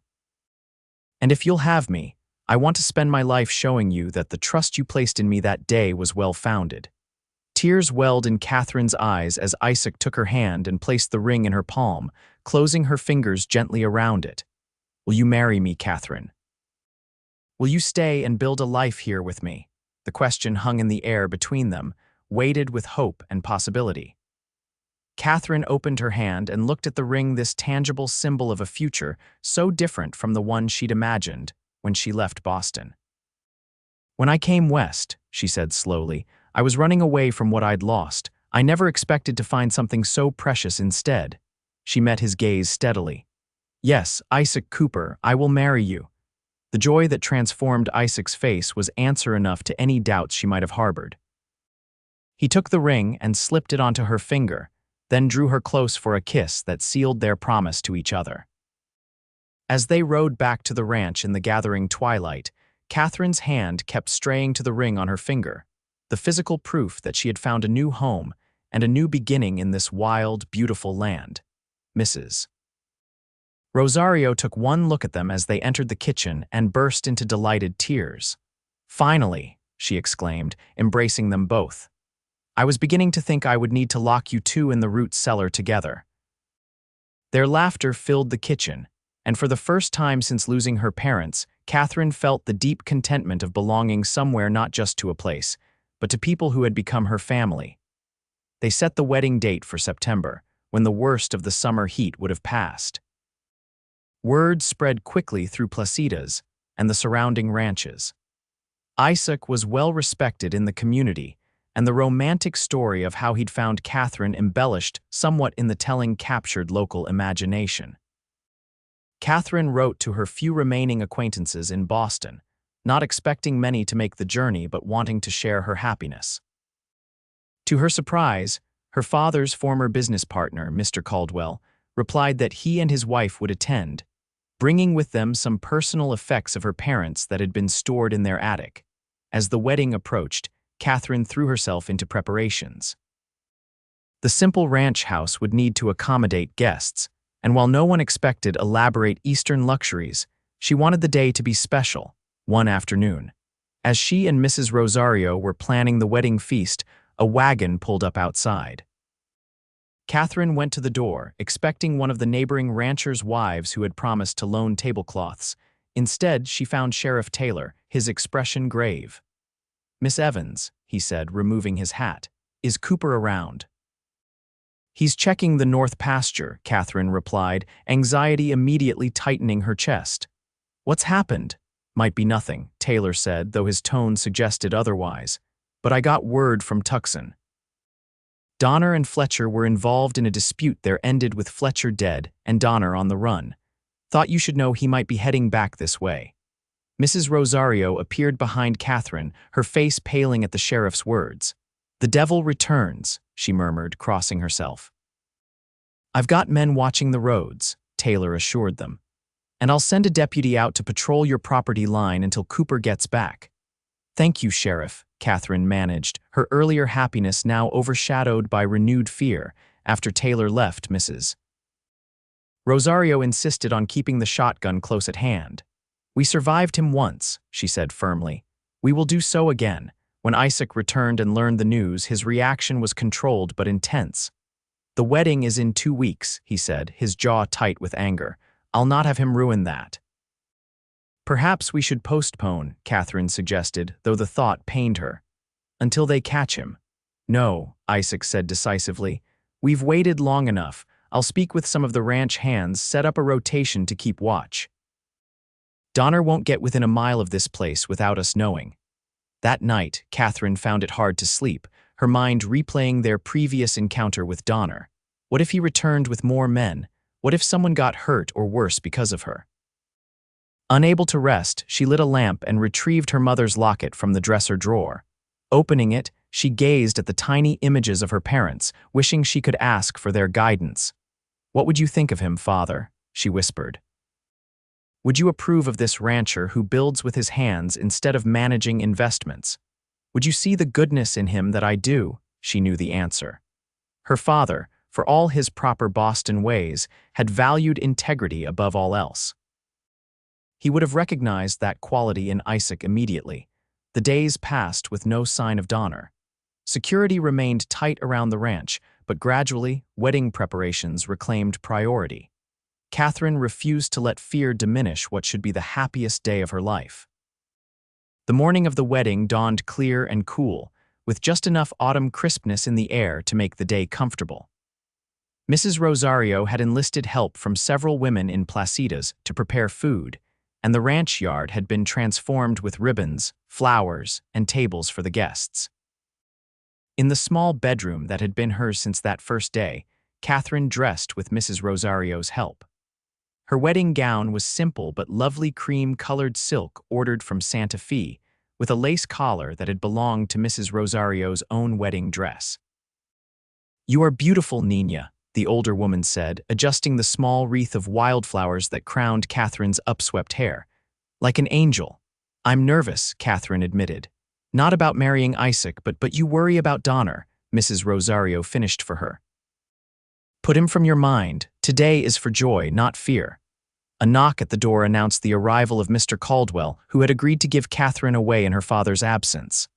And if you'll have me, I want to spend my life showing you that the trust you placed in me that day was well-founded." Tears welled in Catherine's eyes as Isaac took her hand and placed the ring in her palm, closing her fingers gently around it. "Will you marry me, Catherine? Will you stay and build a life here with me?" The question hung in the air between them, weighted with hope and possibility. Catherine opened her hand and looked at the ring, this tangible symbol of a future so different from the one she'd imagined when she left Boston. "When I came west," she said slowly, "I was running away from what I'd lost. I never expected to find something so precious instead." She met his gaze steadily. "Yes, Isaac Cooper, I will marry you." The joy that transformed Isaac's face was answer enough to any doubts she might have harbored. He took the ring and slipped it onto her finger, then drew her close for a kiss that sealed their promise to each other. As they rode back to the ranch in the gathering twilight, Catherine's hand kept straying to the ring on her finger, the physical proof that she had found a new home and a new beginning in this wild, beautiful land. Mrs. Rosario took one look at them as they entered the kitchen and burst into delighted tears. "Finally," she exclaimed, embracing them both. "I was beginning to think I would need to lock you two in the root cellar together." Their laughter filled the kitchen, and for the first time since losing her parents, Katherine felt the deep contentment of belonging somewhere not just to a place, but to people who had become her family. They set the wedding date for September, when the worst of the summer heat would have passed. Word spread quickly through Placitas and the surrounding ranches. Isaac was well respected in the community, and the romantic story of how he'd found Katherine embellished somewhat in the telling captured local imagination. Katherine wrote to her few remaining acquaintances in Boston, not expecting many to make the journey but wanting to share her happiness. To her surprise, her father's former business partner, Mr. Caldwell, replied that he and his wife would attend, bringing with them some personal effects of her parents that had been stored in their attic. As the wedding approached, Katherine threw herself into preparations. The simple ranch house would need to accommodate guests, and while no one expected elaborate Eastern luxuries, she wanted the day to be special. One afternoon, as she and Mrs. Rosario were planning the wedding feast, a wagon pulled up outside. Katherine went to the door, expecting one of the neighboring ranchers' wives who had promised to loan tablecloths. Instead, she found Sheriff Taylor, his expression grave. "Miss Evans," he said, removing his hat, "is Cooper around?" "He's checking the north pasture," Katherine replied, anxiety immediately tightening her chest. "What's happened?" "Might be nothing," Taylor said, though his tone suggested otherwise. "But I got word from Tucson. Donner and Fletcher were involved in a dispute that ended with Fletcher dead and Donner on the run. Thought you should know he might be heading back this way." Mrs. Rosario appeared behind Katherine, her face paling at the sheriff's words. "The devil returns," she murmured, crossing herself. "I've got men watching the roads," Taylor assured them. "And I'll send a deputy out to patrol your property line until Cooper gets back." "Thank you, Sheriff," Katherine managed, her earlier happiness now overshadowed by renewed fear after Taylor left Mrs. Rosario insisted on keeping the shotgun close at hand. "We survived him once," she said firmly. "We will do so again." When Isaac returned and learned the news, his reaction was controlled but intense. "The wedding is in 2 weeks," he said, his jaw tight with anger. "I'll not have him ruin that." "Perhaps we should postpone," Katherine suggested, though the thought pained her. "Until they catch him." "No," Isaac said decisively. "We've waited long enough. I'll speak with some of the ranch hands, set up a rotation to keep watch. Donner won't get within a mile of this place without us knowing." That night, Katherine found it hard to sleep, her mind replaying their previous encounter with Donner. What if he returned with more men? What if someone got hurt or worse because of her? Unable to rest, she lit a lamp and retrieved her mother's locket from the dresser drawer. Opening it, she gazed at the tiny images of her parents, wishing she could ask for their guidance. "What would you think of him, Father?" she whispered. "Would you approve of this rancher who builds with his hands instead of managing investments? Would you see the goodness in him that I do?" She knew the answer. Her father, for all his proper Boston ways, had valued integrity above all else. He would have recognized that quality in Isaac immediately. The days passed with no sign of Donner. Security remained tight around the ranch, but gradually, wedding preparations reclaimed priority. Katherine refused to let fear diminish what should be the happiest day of her life. The morning of the wedding dawned clear and cool, with just enough autumn crispness in the air to make the day comfortable. Mrs. Rosario had enlisted help from several women in Placitas to prepare food, and the ranch yard had been transformed with ribbons, flowers, and tables for the guests. In the small bedroom that had been hers since that first day, Katherine dressed with Mrs. Rosario's help. Her wedding gown was simple but lovely cream-colored silk ordered from Santa Fe, with a lace collar that had belonged to Mrs. Rosario's own wedding dress. "You are beautiful, Nina," the older woman said, adjusting the small wreath of wildflowers that crowned Katherine's upswept hair. "Like an angel." "I'm nervous," Katherine admitted. "Not about marrying Isaac, but you worry about Donner," Mrs. Rosario finished for her. "Put him from your mind. Today is for joy, not fear." A knock at the door announced the arrival of Mr. Caldwell, who had agreed to give Katherine away in her father's absence.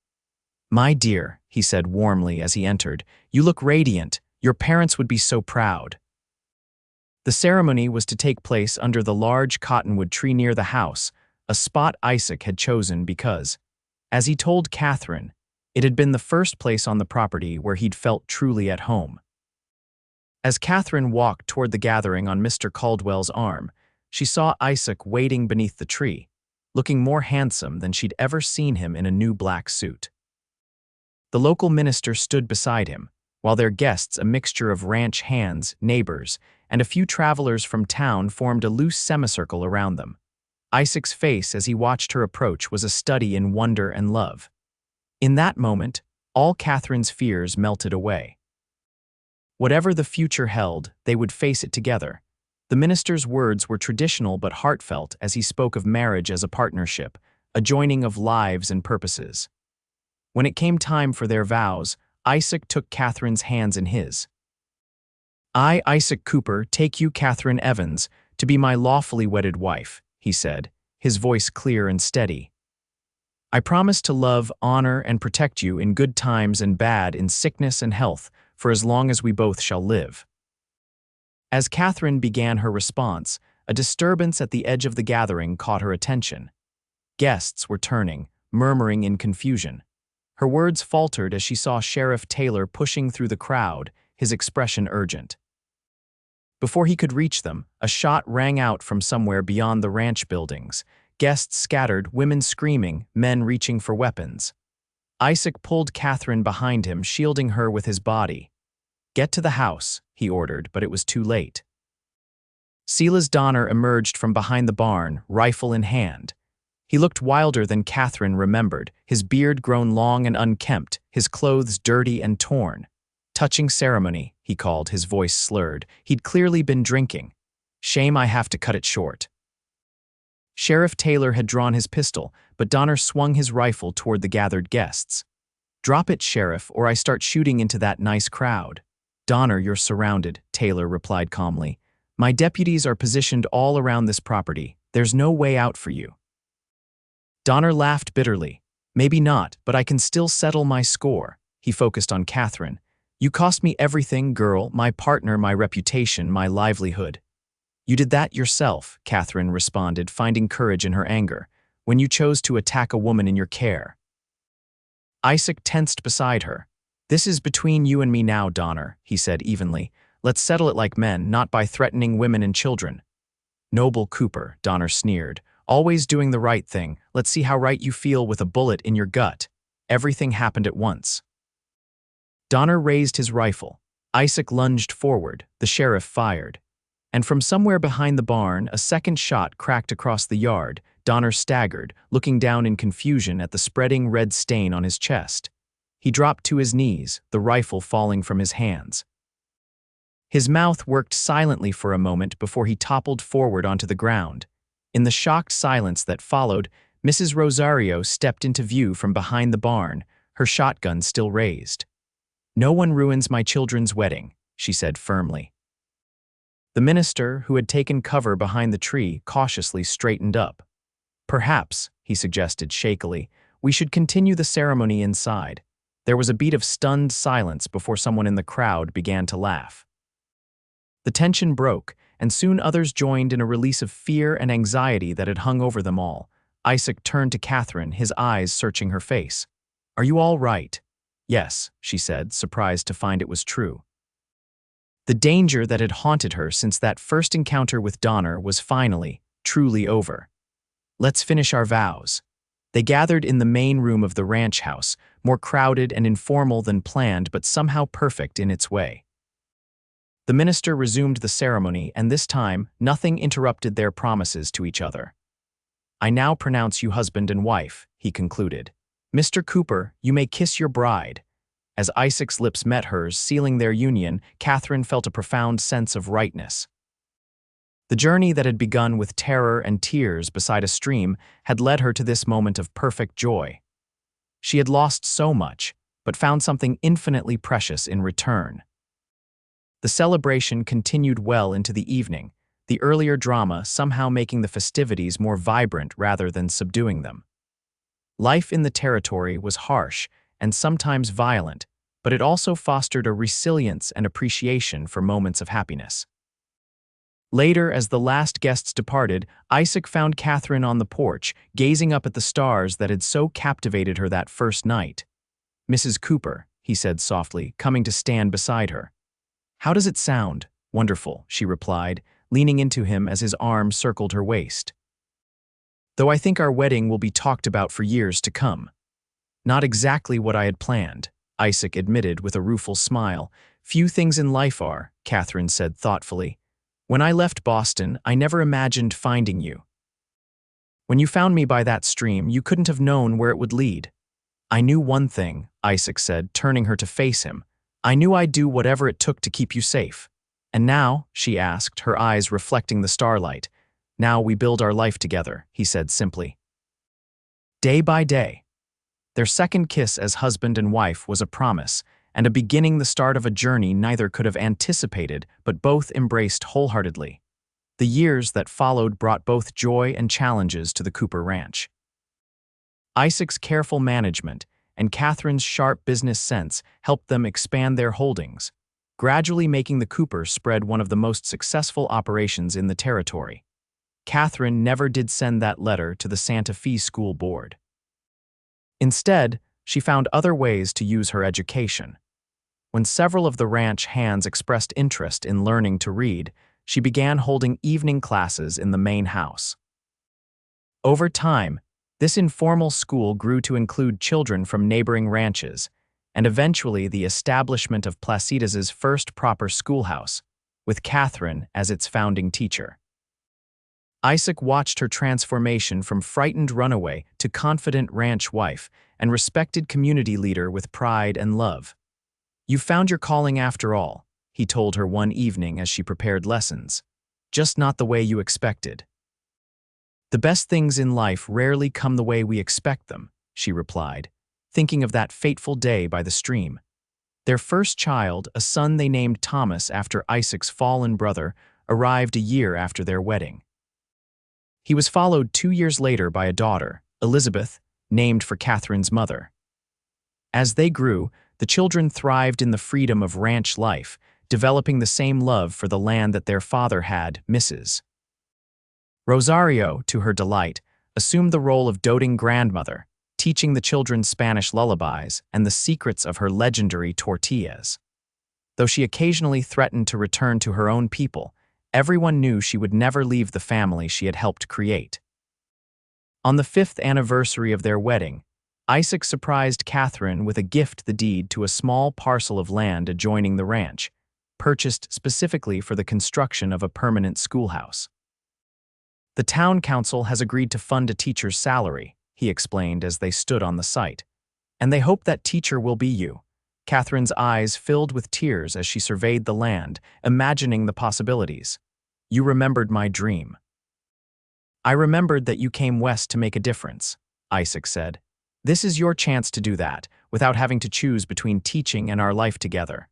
"My dear," he said warmly as he entered, "you look radiant. Your parents would be so proud." The ceremony was to take place under the large cottonwood tree near the house, a spot Isaac had chosen because, as he told Katherine, it had been the first place on the property where he'd felt truly at home. As Katherine walked toward the gathering on Mr. Caldwell's arm, she saw Isaac waiting beneath the tree, looking more handsome than she'd ever seen him in a new black suit. The local minister stood beside him, while their guests, a mixture of ranch hands, neighbors, and a few travelers from town, formed a loose semicircle around them. Isaac's face as he watched her approach was a study in wonder and love. In that moment, all Katherine's fears melted away. Whatever the future held, they would face it together. The minister's words were traditional but heartfelt as he spoke of marriage as a partnership, a joining of lives and purposes. When it came time for their vows, Isaac took Katherine's hands in his. "I, Isaac Cooper, take you, Katherine Evans, to be my lawfully wedded wife," he said, his voice clear and steady. "I promise to love, honor, and protect you in good times and bad, in sickness and health, for as long as we both shall live." As Katherine began her response, a disturbance at the edge of the gathering caught her attention. Guests were turning, murmuring in confusion. Her words faltered as she saw Sheriff Taylor pushing through the crowd, his expression urgent. Before he could reach them, a shot rang out from somewhere beyond the ranch buildings. Guests scattered, women screaming, men reaching for weapons. Isaac pulled Katherine behind him, shielding her with his body. "Get to the house," he ordered, but it was too late. Silas Donner emerged from behind the barn, rifle in hand. He looked wilder than Katherine remembered, his beard grown long and unkempt, his clothes dirty and torn. "Touching ceremony," he called, his voice slurred. He'd clearly been drinking. "Shame I have to cut it short." Sheriff Taylor had drawn his pistol, but Donner swung his rifle toward the gathered guests. "Drop it, Sheriff, or I start shooting into that nice crowd." "Donner, you're surrounded," Taylor replied calmly. "My deputies are positioned all around this property. There's no way out for you." Donner laughed bitterly. "Maybe not, but I can still settle my score." He focused on Katherine. "You cost me everything, girl, my partner, my reputation, my livelihood." "You did that yourself," Katherine responded, finding courage in her anger, "when you chose to attack a woman in your care." Isaac tensed beside her. "This is between you and me now, Donner," he said evenly. "Let's settle it like men, not by threatening women and children." "Noble Cooper," Donner sneered, "always doing the right thing. Let's see how right you feel with a bullet in your gut." Everything happened at once. Donner raised his rifle. Isaac lunged forward. The sheriff fired. And from somewhere behind the barn, a second shot cracked across the yard. Donner staggered, looking down in confusion at the spreading red stain on his chest. He dropped to his knees, the rifle falling from his hands. His mouth worked silently for a moment before he toppled forward onto the ground. In the shocked silence that followed, Mrs. Rosario stepped into view from behind the barn, her shotgun still raised. "No one ruins my children's wedding," she said firmly. The minister, who had taken cover behind the tree, cautiously straightened up. "Perhaps," he suggested shakily, "we should continue the ceremony inside." There was a beat of stunned silence before someone in the crowd began to laugh. The tension broke, and soon others joined in a release of fear and anxiety that had hung over them all. Isaac turned to Katherine, his eyes searching her face. "Are you all right?" "Yes," she said, surprised to find it was true. The danger that had haunted her since that first encounter with Donner was finally, truly over. "Let's finish our vows." They gathered in the main room of the ranch house, more crowded and informal than planned, but somehow perfect in its way. The minister resumed the ceremony, and this time, nothing interrupted their promises to each other. "I now pronounce you husband and wife," he concluded. "Mr. Cooper, you may kiss your bride." As Isaac's lips met hers, sealing their union, Katherine felt a profound sense of rightness. The journey that had begun with terror and tears beside a stream had led her to this moment of perfect joy. She had lost so much, but found something infinitely precious in return. The celebration continued well into the evening, the earlier drama somehow making the festivities more vibrant rather than subduing them. Life in the territory was harsh and sometimes violent, but it also fostered a resilience and appreciation for moments of happiness. Later, as the last guests departed, Isaac found Katherine on the porch, gazing up at the stars that had so captivated her that first night. "Mrs. Cooper," he said softly, coming to stand beside her. "How does it sound?" "Wonderful," she replied, leaning into him as his arm circled her waist. "Though I think our wedding will be talked about for years to come." "Not exactly what I had planned," Isaac admitted with a rueful smile. "Few things in life are," Katherine said thoughtfully. "When I left Boston, I never imagined finding you. When you found me by that stream, you couldn't have known where it would lead." "I knew one thing," Isaac said, turning her to face him. "I knew I'd do whatever it took to keep you safe." "And now," she asked, her eyes reflecting the starlight, "now we build our life together," he said simply. Day by day. Their second kiss as husband and wife was a promise, and a beginning, the start of a journey neither could have anticipated but both embraced wholeheartedly. The years that followed brought both joy and challenges to the Cooper Ranch. Isaac's careful management and Katherine's sharp business sense helped them expand their holdings, gradually making the Coopers spread one of the most successful operations in the territory. Katherine never did send that letter to the Santa Fe School Board. Instead, she found other ways to use her education. When several of the ranch hands expressed interest in learning to read, she began holding evening classes in the main house. Over time, this informal school grew to include children from neighboring ranches, and eventually the establishment of Placidas's first proper schoolhouse, with Katherine as its founding teacher. Isaac watched her transformation from frightened runaway to confident ranch wife and respected community leader with pride and love. "You found your calling after all," he told her one evening as she prepared lessons. "Just not the way you expected." "The best things in life rarely come the way we expect them," she replied, thinking of that fateful day by the stream. Their first child, a son they named Thomas after Isaac's fallen brother, arrived a year after their wedding. He was followed 2 years later by a daughter, Elizabeth, named for Katherine's mother. As they grew, the children thrived in the freedom of ranch life, developing the same love for the land that their father had, Mrs. Rosario, to her delight, assumed the role of doting grandmother, teaching the children Spanish lullabies and the secrets of her legendary tortillas. Though she occasionally threatened to return to her own people, everyone knew she would never leave the family she had helped create. On the 5th anniversary of their wedding, Isaac surprised Katherine with a gift, the deed to a small parcel of land adjoining the ranch, purchased specifically for the construction of a permanent schoolhouse. "The town council has agreed to fund a teacher's salary," he explained as they stood on the site. "And they hope that teacher will be you." Katherine's eyes filled with tears as she surveyed the land, imagining the possibilities. "You remembered my dream." "I remembered that you came west to make a difference," Isaac said. "This is your chance to do that, without having to choose between teaching and our life together."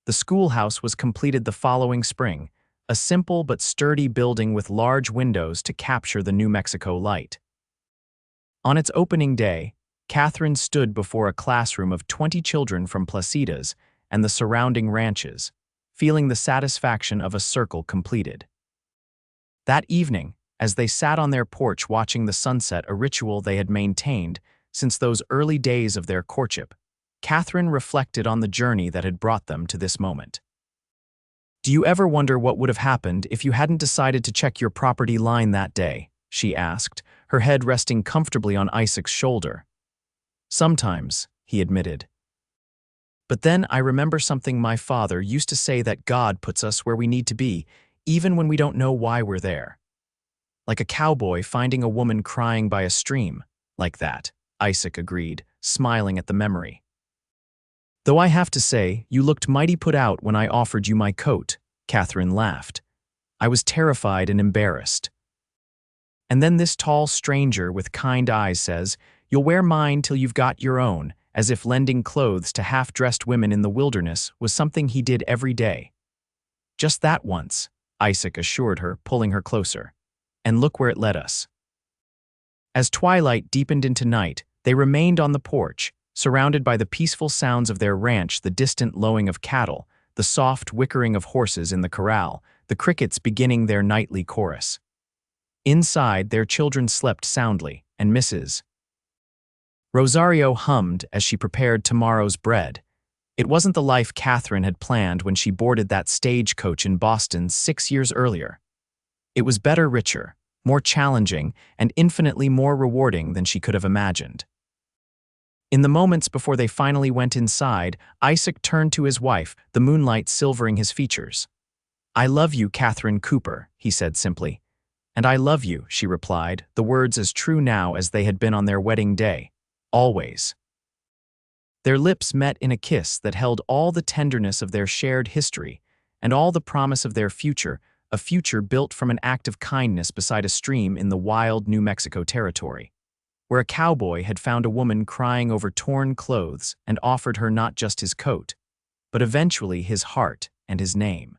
The schoolhouse was completed the following spring, a simple but sturdy building with large windows to capture the New Mexico light. On its opening day, Katherine stood before a classroom of 20 children from Placidas and the surrounding ranches, feeling the satisfaction of a circle completed. That evening, as they sat on their porch watching the sunset, a ritual they had maintained since those early days of their courtship, Katherine reflected on the journey that had brought them to this moment. "Do you ever wonder what would have happened if you hadn't decided to check your property line that day?" she asked, her head resting comfortably on Isaac's shoulder. "Sometimes," he admitted. "But then I remember something my father used to say, that God puts us where we need to be, even when we don't know why we're there. Like a cowboy finding a woman crying by a stream, like that," Isaac agreed, smiling at the memory. "Though I have to say, you looked mighty put out when I offered you my coat," Katherine laughed. "I was terrified and embarrassed. And then this tall stranger with kind eyes says, 'You'll wear mine till you've got your own,' as if lending clothes to half-dressed women in the wilderness was something he did every day." "Just that once," Isaac assured her, pulling her closer. "And look where it led us." As twilight deepened into night, they remained on the porch, surrounded by the peaceful sounds of their ranch, the distant lowing of cattle, the soft whickering of horses in the corral, the crickets beginning their nightly chorus. Inside, their children slept soundly, and Mrs. Rosario hummed as she prepared tomorrow's bread. It wasn't the life Katherine had planned when she boarded that stagecoach in Boston 6 years earlier. It was better, richer, more challenging, and infinitely more rewarding than she could have imagined. In the moments before they finally went inside, Isaac turned to his wife, the moonlight silvering his features. "I love you, Katherine Cooper," he said simply. "And I love you," she replied, the words as true now as they had been on their wedding day. Always. Their lips met in a kiss that held all the tenderness of their shared history and all the promise of their future, a future built from an act of kindness beside a stream in the wild New Mexico territory, where a cowboy had found a woman crying over torn clothes and offered her not just his coat, but eventually his heart and his name.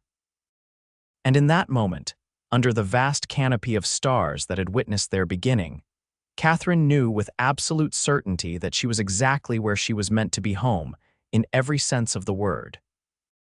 And in that moment, under the vast canopy of stars that had witnessed their beginning, Katherine knew with absolute certainty that she was exactly where she was meant to be, home, in every sense of the word.